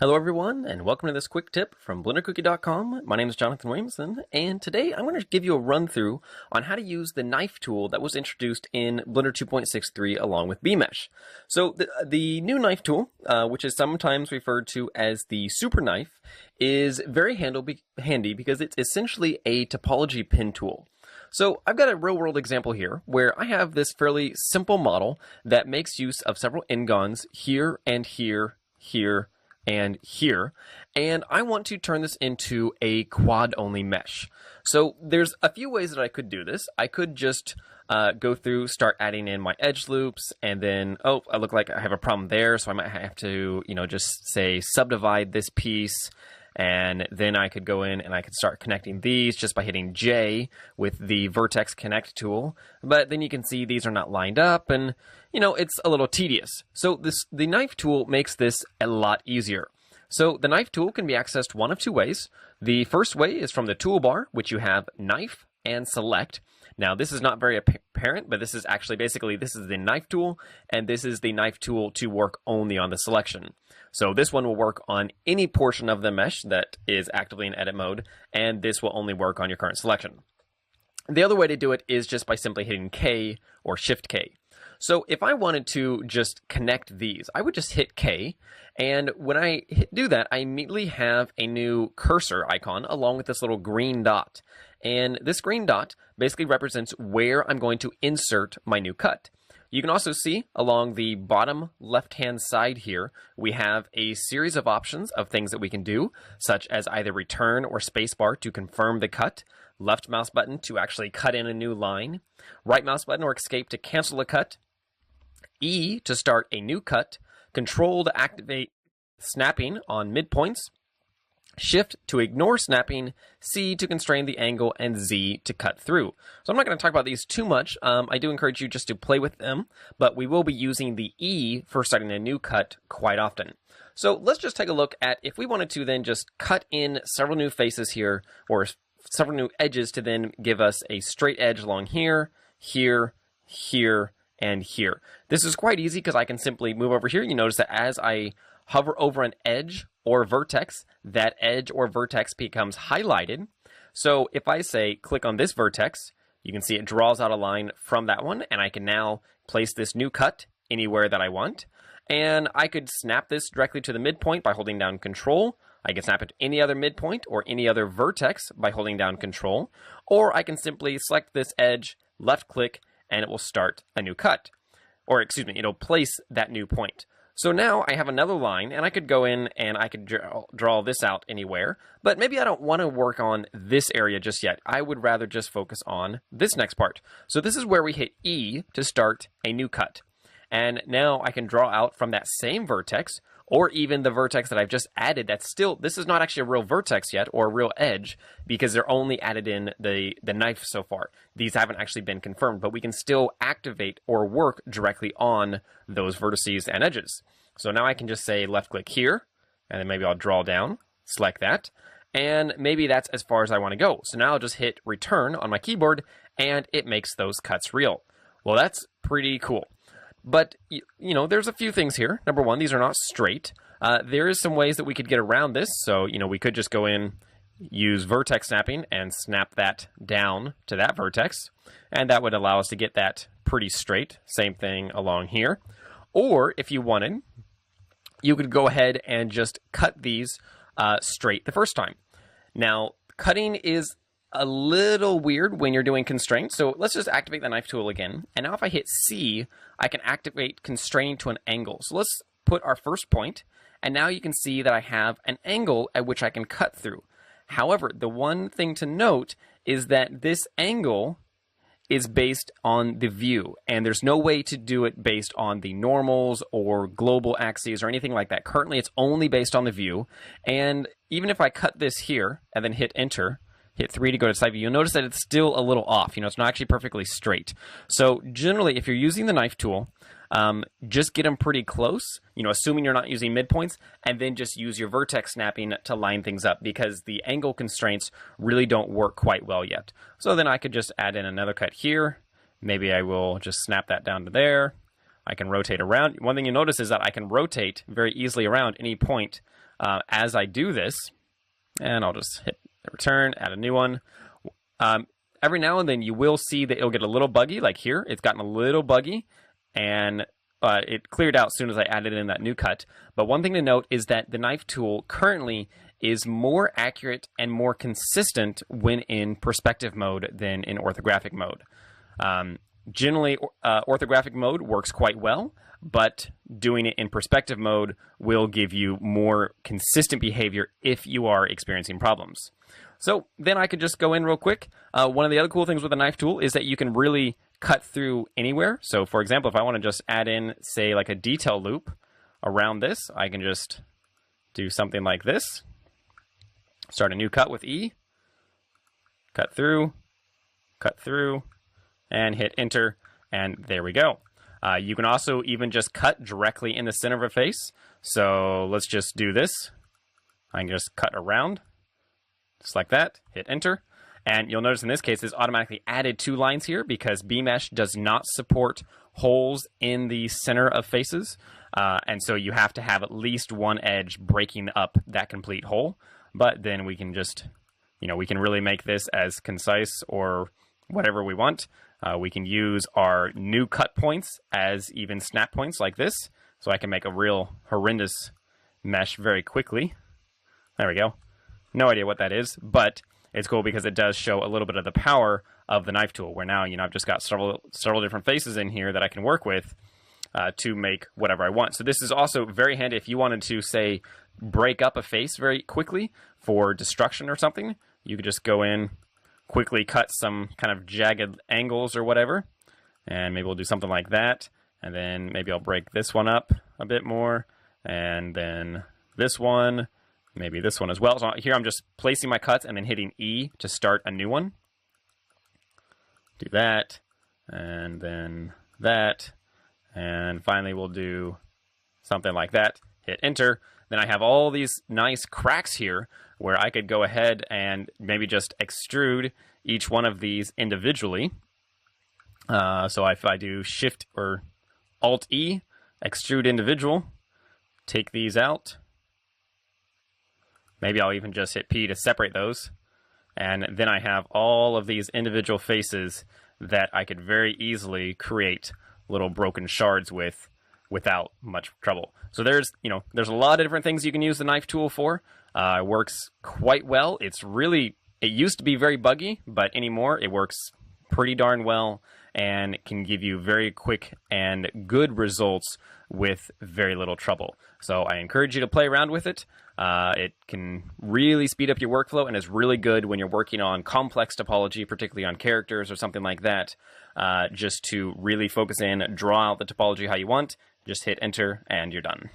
Hello everyone, and welcome to this quick tip from BlenderCookie.com. My name is Jonathan Williamson, and today I'm going to give you a run-through on how to use the knife tool that was introduced in Blender 2.63 along with BMesh. So the new knife tool, which is sometimes referred to as the super knife, is very handy because it's essentially a topology pin tool. So I've got a real-world example here where I have this fairly simple model that makes use of several n-gons here and here, here, and here, and I want to turn this into a quad-only mesh. So there's a few ways that I could do this. I could just go through, start adding in my edge loops, and then, oh, I look like I have a problem there, so I might have to, just say subdivide this piece, and then I could go in and I could start connecting these just by hitting J with the vertex connect tool. But then you can see these are not lined up, and it's a little tedious. So the knife tool makes this a lot easier. So the knife tool can be accessed one of two ways. The first way is from the toolbar, which you have knife and select. Now this is not very apparent, but this is actually basically, this is the knife tool, and this is the knife tool to work only on the selection. So this one will work on any portion of the mesh that is actively in edit mode, and this will only work on your current selection. The other way to do it is just by simply hitting K or Shift K. So if I wanted to just connect these, I would just hit K, and when I do that, I immediately have a new cursor icon along with this little green dot. And this green dot basically represents where I'm going to insert my new cut. You can also see along the bottom left-hand side here, we have a series of options of things that we can do, such as either return or spacebar to confirm the cut, left mouse button to actually cut in a new line, right mouse button or escape to cancel a cut, E to start a new cut, Control to activate snapping on midpoints, Shift to ignore snapping, C to constrain the angle, and Z to cut through. So I'm not going to talk about these too much. I do encourage you just to play with them, but we will be using the E for starting a new cut quite often. So let's just take a look at if we wanted to then just cut in several new faces here, or several new edges to then give us a straight edge along here, here, here, and here. This is quite easy because I can simply move over here. You notice that as I hover over an edge or vertex, that edge or vertex becomes highlighted. So if I say click on this vertex, you can see it draws out a line from that one, and I can now place this new cut anywhere that I want. And I could snap this directly to the midpoint by holding down Control. I can snap it to any other midpoint or any other vertex by holding down Control. Or I can simply select this edge, left click, and it will start a new cut. Or excuse me, it'll place that new point. So now I have another line, and I could go in and I could draw this out anywhere, but maybe I don't want to work on this area just yet. I would rather just focus on this next part. So this is where we hit E to start a new cut. And now I can draw out from that same vertex, or even the vertex that I've just added that's still, this is not actually a real vertex yet, or a real edge, because they're only added in the knife so far. These haven't actually been confirmed, but we can still activate or work directly on those vertices and edges. So now I can just say left click here, and then maybe I'll draw down, select that, and maybe that's as far as I want to go. So now I'll just hit return on my keyboard, and it makes those cuts real. Well, that's pretty cool. But, there's a few things here. Number one, these are not straight. There is some ways that we could get around this. So, we could just go in, use vertex snapping, and snap that down to that vertex. And that would allow us to get that pretty straight. Same thing along here. Or, if you wanted, you could go ahead and just cut these straight the first time. Now, cutting is a little weird when you're doing constraints. So let's just activate the knife tool again. And now if I hit C, I can activate constrain to an angle. So let's put our first point, and now you can see that I have an angle at which I can cut through. However, the one thing to note is that this angle is based on the view, and there's no way to do it based on the normals or global axes or anything like that. Currently, it's only based on the view. And even if I cut this here and then hit enter, hit 3 to go to side view, you'll notice that it's still a little off. It's not actually perfectly straight. So generally, if you're using the knife tool, just get them pretty close, assuming you're not using midpoints, and then just use your vertex snapping to line things up, because the angle constraints really don't work quite well yet. So then I could just add in another cut here. Maybe I will just snap that down to there. I can rotate around. One thing you notice is that I can rotate very easily around any point as I do this, and I'll just hit return, add a new one. Every now and then you will see that it'll get a little buggy, like here. It's gotten a little buggy, and it cleared out as soon as I added in that new cut. But one thing to note is that the knife tool currently is more accurate and more consistent when in perspective mode than in orthographic mode. Generally, orthographic mode works quite well, but doing it in perspective mode will give you more consistent behavior if you are experiencing problems. So then I could just go in real quick. One of the other cool things with the knife tool is that you can really cut through anywhere. So for example, if I want to just add in, say, like a detail loop around this, I can just do something like this. Start a new cut with E, cut through, and hit enter, and there we go. You can also even just cut directly in the center of a face. So let's just do this. I can just cut around, just like that, hit enter. And you'll notice in this case, it's automatically added 2 lines here because BMesh does not support holes in the center of faces. And so you have to have at least one edge breaking up that complete hole. But then we can just, we can really make this as concise or whatever we want. We can use our new cut points as even snap points like this. So I can make a real horrendous mesh very quickly. There we go. No idea what that is, but it's cool because it does show a little bit of the power of the knife tool, where now, I've just got several different faces in here that I can work with to make whatever I want. So this is also very handy if you wanted to, say, break up a face very quickly for destruction or something. You could just go in, quickly cut some kind of jagged angles or whatever, and maybe we'll do something like that. And then maybe I'll break this one up a bit more, and then this one, maybe this one as well. So here I'm just placing my cuts and then hitting E to start a new one. Do that, and then that, and finally we'll do something like that. Hit enter. Then I have all these nice cracks here where I could go ahead and maybe just extrude each one of these individually. So if I do Shift or Alt E, extrude individual, take these out. Maybe I'll even just hit P to separate those. And then I have all of these individual faces that I could very easily create little broken shards with without much trouble. So there's a lot of different things you can use the knife tool for. It works quite well. It used to be very buggy, but anymore it works pretty darn well and can give you very quick and good results with very little trouble. So I encourage you to play around with it. It can really speed up your workflow and is really good when you're working on complex topology, particularly on characters or something like that, just to really focus in, draw out the topology how you want, just hit enter, and you're done.